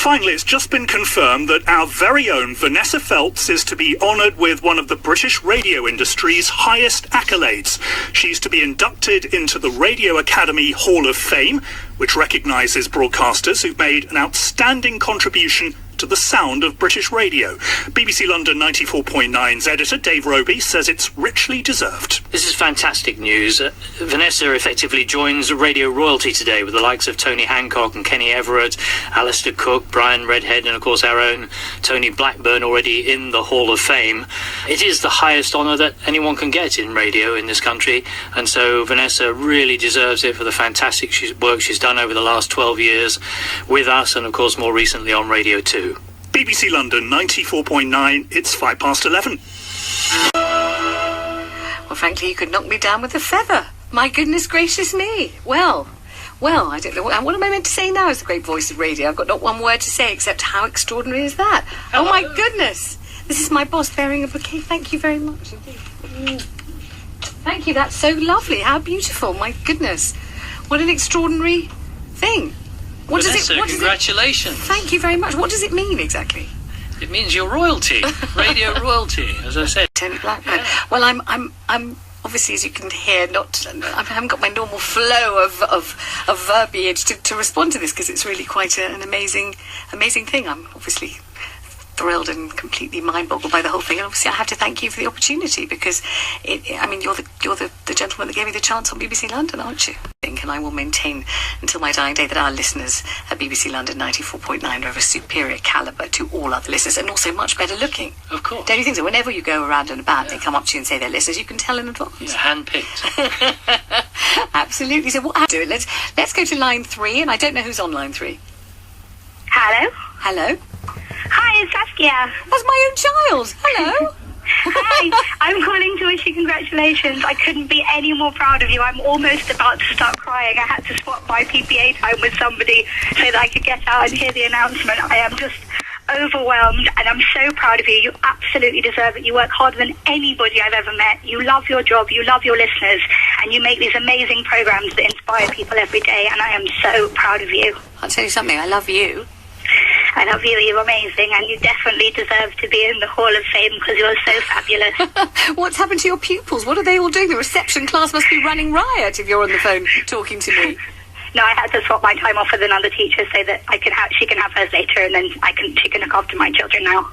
finally, it's just been confirmed that our very own Vanessa Feltz is to be honoured with one of the British radio industry's highest accolades. She's to be inducted into the Radio Academy Hall of Fame, which recognises broadcasters who've made an outstanding contribution to the sound of British radio. BBC London 94.9's editor Dave Roby says it's richly deserved. This is fantastic news. Vanessa effectively joins radio royalty today with the likes of Tony Hancock and Kenny Everett, Alistair Cook, Brian Redhead, and of course our own Tony Blackburn already in the Hall of Fame. It is the highest honour that anyone can get in radio in this country, and so Vanessa really deserves it for the fantastic work she's done over the last 12 years with us, and of course more recently on Radio 2. BBC London 94.9, it's 11:05. Well, frankly, you could knock me down with a feather. My goodness gracious me. Well, I don't know. What am I meant to say now as the great voice of radio? I've got not one word to say except how extraordinary is that? Hello. Oh, my goodness. This is my boss bearing a bouquet. Thank you very much indeed. Thank you. That's so lovely. How beautiful. My goodness. What an extraordinary thing. What Vanessa, does it, congratulations. Thank you very much. What does it mean exactly? It means you're royalty, radio royalty, as I said. Tony Blackburn. Yeah. Well, I'm obviously, as you can hear, I haven't got my normal flow of verbiage to respond to this, because it's really quite an amazing thing. I'm obviously thrilled and completely mind-boggled by the whole thing, and obviously I have to thank you for the opportunity, because you're the gentleman that gave me the chance on BBC London, aren't you? And I will maintain until my dying day that our listeners at BBC London 94.9 are of a superior calibre to all other listeners, and also much better looking. Of course. Don't you think so? Whenever you go around and about, they come up to you and say they're listeners, you can tell in advance. Yeah, hand-picked. Absolutely. So what I do it? Let's go to line 3, and I don't know who's on line 3. Hello. Hello. Hi, it's Saskia. That's my own child. Hello. Hi, I'm calling to wish you congratulations. I couldn't be any more proud of you. I'm almost about to start crying. I had to swap my PPA time with somebody so that I could get out and hear the announcement. I am just overwhelmed, and I'm so proud of you. You absolutely deserve it. You work harder than anybody I've ever met. You love your job, you love your listeners, and you make these amazing programs that inspire people every day, and I am so proud of you. I'll tell you something, I love you. I love you, you're amazing, and you definitely deserve to be in the Hall of Fame because you're so fabulous. What's happened to your pupils? What are they all doing? The reception class must be running riot if you're on the phone talking to me. No, I had to swap my time off with another teacher so that she can have hers later, and then she can look after my children now.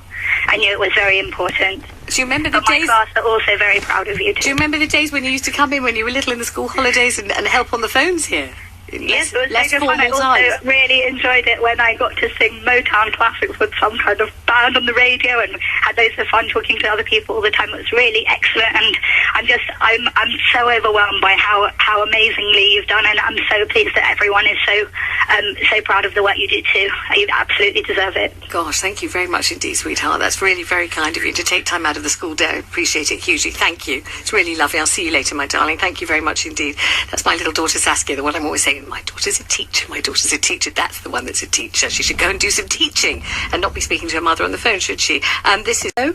I knew it was very important. Do you remember the days? My class are also very proud of you too. Do you remember the days when you used to come in when you were little in the school holidays and help on the phones here? Yes, it was so fun. I also really enjoyed it when I got to sing Motown classics with some kind of band on the radio, and had loads of fun talking to other people all the time. It was really excellent, and I'm so overwhelmed by how amazingly you've done, and I'm so pleased that everyone is so proud of the work you do too. You absolutely deserve it. Gosh, thank you very much indeed, sweetheart. That's really very kind of you to take time out of the school day. I appreciate it hugely. Thank you. It's really lovely. I'll see you later, my darling. Thank you very much indeed. That's my little daughter Saskia, the one I'm always saying, my daughter's a teacher. My daughter's a teacher. That's the one that's a teacher. She should go and do some teaching and not be speaking to her mother on the phone, should she? This is... Oh,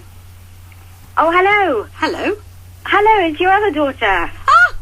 hello. Hello. Hello, it's your other daughter. Ah,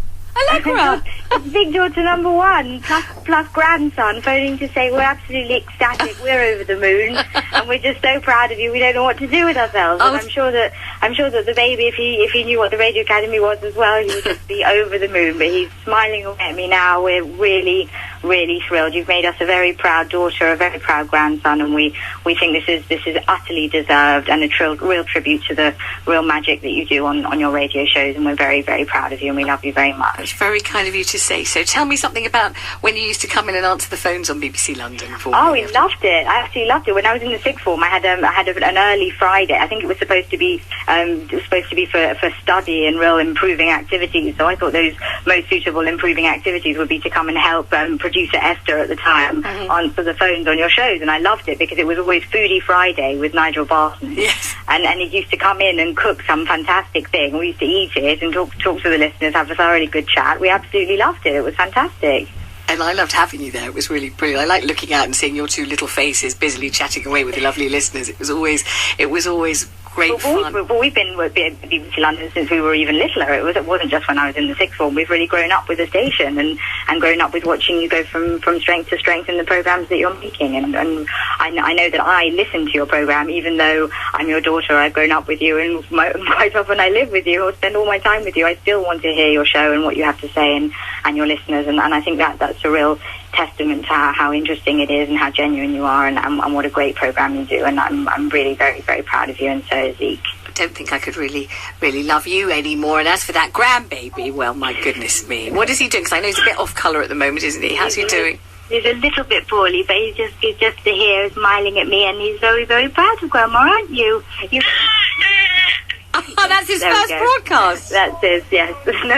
Allegra. It's big daughter number 1, plus grandson, phoning to say we're absolutely ecstatic. We're over the moon, and we're just so proud of you. We don't know what to do with ourselves. Oh. And I'm sure that the baby, if he knew what the Radio Academy was as well, he would just be over the moon. But he's smiling away at me now. We're really, really thrilled. You've made us a very proud daughter, a very proud grandson, and we think this is utterly deserved and a real tribute to the real magic that you do on your radio shows. And we're very, very proud of you, and we love you very much. It's very kind of you to say so. Tell me something about when you used to come in and answer the phones on BBC London. We loved it. I absolutely loved it. When I was in the sixth form, I had an early Friday. I think it was supposed to be for study and real improving activities. So I thought those most suitable improving activities would be to come and help producer Esther at the time answer the phones on your shows. And I loved it because it was always Foodie Friday with Nigel Barton. Yes. And he used to come in and cook some fantastic thing. We used to eat it and talk to the listeners, have a thoroughly good chat. We absolutely loved it. It was fantastic. And I loved having you there. It was really brilliant. I liked looking out and seeing your two little faces busily chatting away with the lovely listeners. It was always great fun. We've been with BBC London since we were even littler. It wasn't just when I was in the sixth form. We've really grown up with the station and grown up with watching you go from strength to strength in the programmes that you're making. And I know that I listen to your programme, even though I'm your daughter. I've grown up with you, and quite often I live with you or spend all my time with you. I still want to hear your show and what you have to say and your listeners. And I think that's a real testament to how interesting it is and how genuine you are and what a great programme you do. And I'm really very, very proud of you, and so is Zeke. I don't think I could really love you anymore. And as for that grandbaby, well, my goodness me. What is he doing? Because I know he's a bit off colour at the moment, isn't he? How's he doing? He's a little bit poorly, but he's just here smiling at me, and he's very, very proud of Grandma, aren't you? Oh, that's his first broadcast. That's his, yes. No,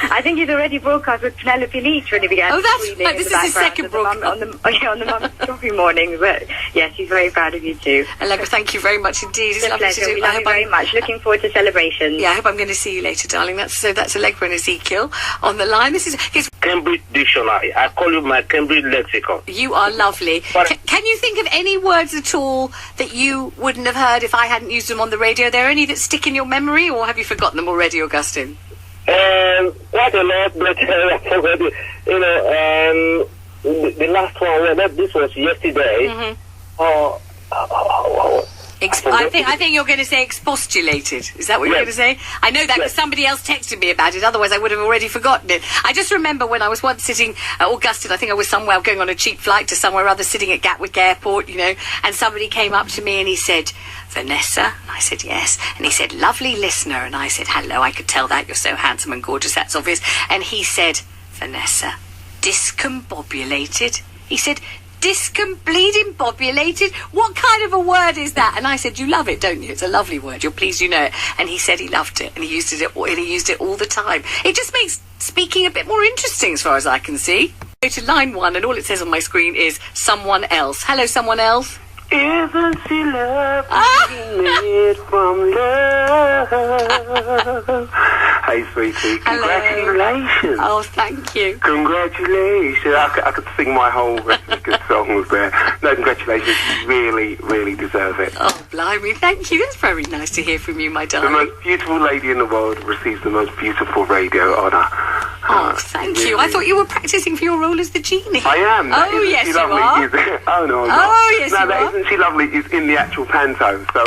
I think he's already broadcast with Penelope Leach when he began. Oh, that's right. This is his second broadcast. On the Mum's Coffee morning. But yes, he's very proud of you too. Allegra, thank you very much indeed. It's lovely pleasure. to do. We love you very much. Looking forward to celebrations. Yeah, I hope I'm going to see you later, darling. That's Allegra and Ezekiel on the line. This is Cambridge Dictionary. I call you my Cambridge lexicon. You are lovely. Can you think of any words at all that you wouldn't have heard if I hadn't used them on the radio? Are there any that stick in your memory, or have you forgotten them already, Augustine? Quite a lot, but already, the last one, this was yesterday. Mm-hmm. I think you're going to say expostulated. Is that what you're going to say? I know that because somebody else texted me about it. Otherwise, I would have already forgotten it. I just remember when I was once sitting at Augustine, I think I was somewhere going on a cheap flight to somewhere other, sitting at Gatwick Airport, and somebody came up to me and he said, Vanessa? And I said, yes. And he said, lovely listener. And I said, hello, I could tell that. You're so handsome and gorgeous. That's obvious. And he said, Vanessa, discombobulated? He said, discombobulated? What kind of a word is that? And I said, you love it, don't you? It's a lovely word. You're pleased you know it. And he said he loved it, and he used it all the time. It just makes speaking a bit more interesting as far as I can see. Go to line 1, and all it says on my screen is someone else. Hello, someone else. Isn't she lovely made from love? Hey, sweetie, congratulations. Oh, thank you. Congratulations. I could sing my whole rest of the good songs there. No, congratulations. You really, really deserve it. Oh, blimey, thank you. That's very nice to hear from you, my darling. The most beautiful lady in the world receives the most beautiful radio honour. Oh, thank you. I thought you were practising for your role as the genie. I am. Oh, yes, you are. Oh, no, I'm not. Oh, yes, you are. Isn't she lovely? Is in the actual panto. So,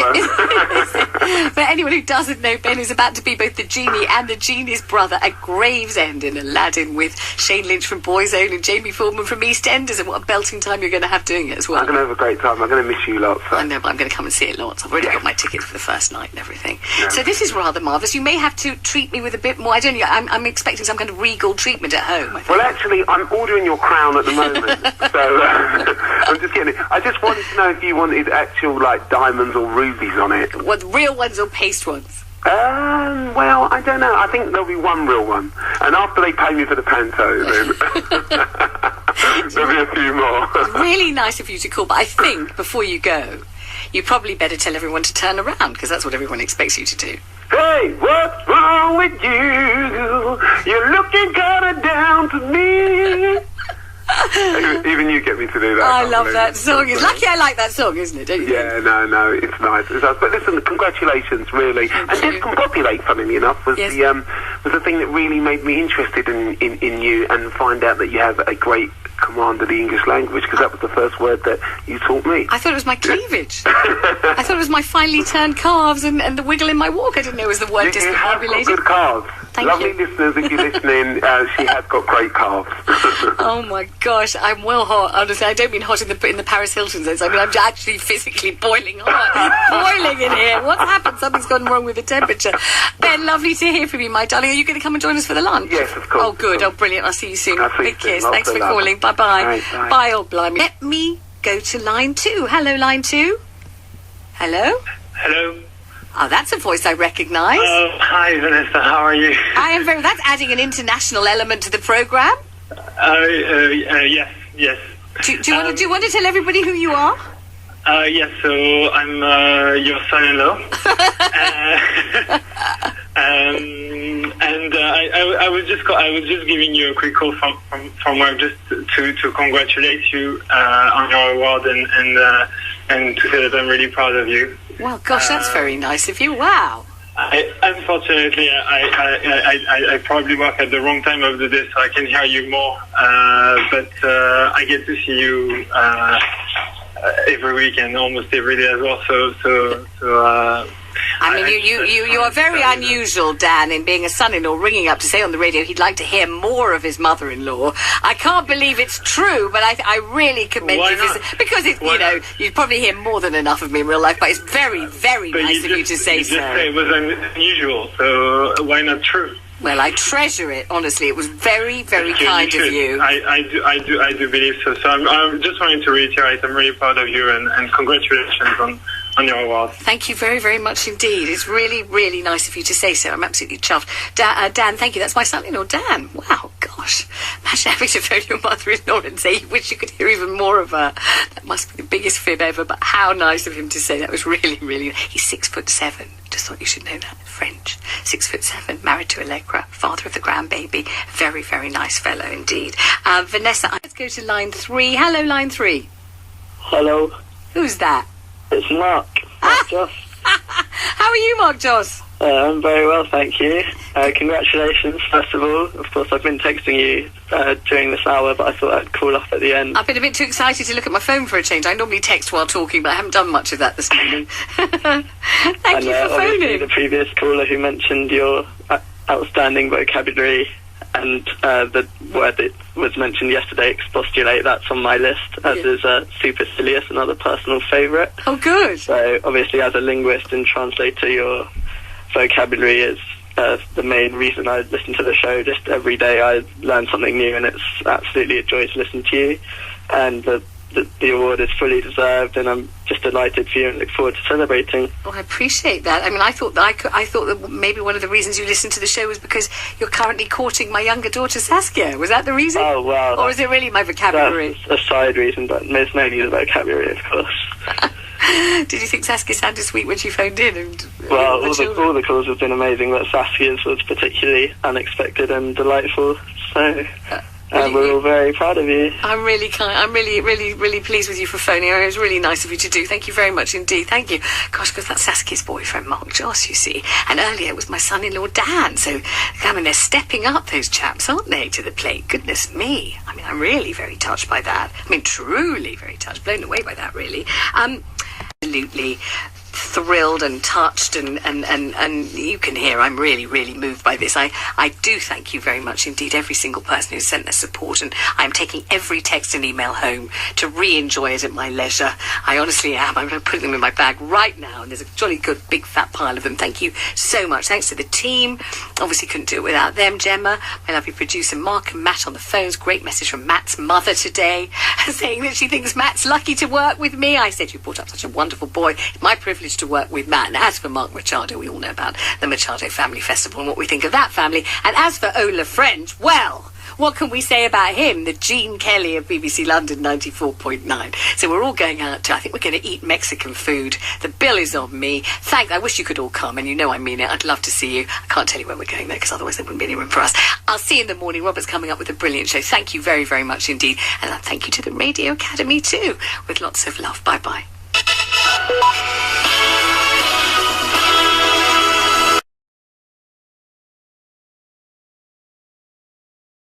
For anyone who doesn't know, Ben is about to be both the genie and the genie's brother at Gravesend in Aladdin with Shane Lynch from Boyzone and Jamie Foreman from EastEnders. And what a belting time you're going to have doing it as well. I'm going to have a great time. I'm going to miss you lots. So. I know, but I'm going to come and see it lots. I've already got my ticket for the first night and everything. Yeah. So this is rather marvellous. You may have to treat me with a bit more. I don't know. I'm expecting some kind of regal treatment at home. Well, actually, I'm ordering your crown at the moment. So I'm just getting it. I just wanted to know if you wanted actual, diamonds or rubies on it. What, real ones or paste ones? Well, I don't know. I think there'll be one real one. And after they pay me for the panto, then there'll be a few more. It's really nice of you to call, but I think before you go, you probably better tell everyone to turn around, because that's what everyone expects you to do. Hey, what's wrong with you? You're looking kind of down to me. Even you get me to do that. I love that song. It's lucky I like that song, isn't it? Don't you? Yeah, no, it's nice. It's nice. But listen, congratulations, really. Thank and you. Discombobulate, funnily enough, was the thing that really made me interested in you, and find out that you have a great command of the English language, because that was the first word that you taught me. I thought it was my cleavage. I thought it was my finely turned calves and the wiggle in my walk. I didn't know it was the word discombobulated. You have got good calves. Lovely listeners, if you're listening, she has got great calves. Oh my gosh, I'm well hot. Honestly, I don't mean hot in the Paris Hilton sense. I mean, I'm actually physically boiling hot. Boiling in here. What's happened? Something's gone wrong with the temperature. Ben, lovely to hear from you, my darling. Are you going to come and join us for the lunch? Yes, of course. Oh, good. Oh, brilliant. I'll see you soon. Big kiss. Thanks for calling. Bye-bye. Bye. Bye, old blimey. Let me go to line 2. Hello, line 2. Hello? Hello. Oh, that's a voice I recognise. Hi, Vanessa. How are you? I am very... That's adding an international element to the programme. Yes. Do you want to tell everybody who you are? Yes, so I'm your son-in-law. I was just giving you a quick call from work, just to congratulate you on your award and to say that I'm really proud of you. Well, gosh, that's very nice of you. Wow. Unfortunately, I probably work at the wrong time of the day, so I can hear you more. But I get to see you every week and almost every day as well. I mean, you are very unusual, Dan, in being a son-in-law ringing up to say on the radio he'd like to hear more of his mother-in-law. I can't believe it's true, but I really commend you because you'd probably hear more than enough of me in real life. But it's very, very nice of you to say so. It was unusual, so why not true? Well, I treasure it. Honestly, it was very, very kind of you. I do believe so. So I'm just wanting to reiterate, I'm really proud of you and congratulations on your award. Thank you very, very much indeed. It's really, really nice of you to say so. I'm absolutely chuffed. Dan, thank you. That's my son-in-law, Dan. Wow, gosh. Imagine having to phone your mother-in-law and say you wish you could hear even more of her. That must be the biggest fib ever, but how nice of him to say that. Was really, really... He's 6'7". Just thought you should know that. French. 6'7", married to Allegra, father of the grandbaby. Very, very nice fellow indeed. Vanessa, let's go to line 3. Hello, line 3. Hello. Who's that? It's Mark Joss. How are you, Mark Joss? I'm very well, thank you. Congratulations, first of all. Of course, I've been texting you during this hour, but I thought I'd call up at the end. I've been a bit too excited to look at my phone for a change. I normally text while talking, but I haven't done much of that this morning. Thank you for phoning. The previous caller who mentioned your outstanding vocabulary and the word that was mentioned yesterday, expostulate, that's on my list, as is supercilious, another personal favourite. Oh, good. So, obviously, as a linguist and translator, your vocabulary is the main reason I listen to the show. Just every day I learn something new, and it's absolutely a joy to listen to you. And the award is fully deserved, and I'm just delighted for you and look forward to celebrating. Oh, I appreciate that. I mean, I thought that maybe one of the reasons you listened to the show was because you're currently courting my younger daughter Saskia. Was that the reason? Oh, well. Or is it really my vocabulary? That's a side reason, but it's mainly the vocabulary, of course. Did you think Saskia sounded sweet when she phoned in? Well, all the calls have been amazing, but Saskia's was particularly unexpected and delightful. So... we're all very proud of you. I'm really pleased with you for phoning. It was really nice of you to do. Thank you very much indeed. Thank you. Gosh, because that's Saskia's boyfriend, Mark Joss, you see. And earlier it was my son-in-law, Dan. So, I mean, they're stepping up, those chaps, aren't they, to the plate? Goodness me. I mean, I'm really very touched by that. I mean, truly very touched. Blown away by that, really. Absolutely thrilled and touched and you can hear I'm really, really moved by this. I do thank you very much indeed, every single person who sent their support, and I'm taking every text and email home to re-enjoy it at my leisure. I honestly am. I'm putting them in my bag right now, and there's a jolly good big fat pile of them. Thank you so much. Thanks to the team. Obviously couldn't do it without them. Gemma, my lovely producer, Mark and Matt on the phones. Great message from Matt's mother today saying that she thinks Matt's lucky to work with me. I said, you brought up such a wonderful boy. It's my privilege to work with Matt. And as for Mark Machado, we all know about the Machado Family Festival and what we think of that family. And as for Ola French, well, what can we say about him? The Gene Kelly of BBC London 94.9. So we're all going out to, I think we're going to eat Mexican food. The bill is on me. I wish you could all come, and you know I mean it. I'd love to see you. I can't tell you when we're going there, because otherwise there wouldn't be any room for us. I'll see you in the morning. Robert's coming up with a brilliant show. Thank you very, very much indeed. And thank you to the Radio Academy too, with lots of love. Bye-bye.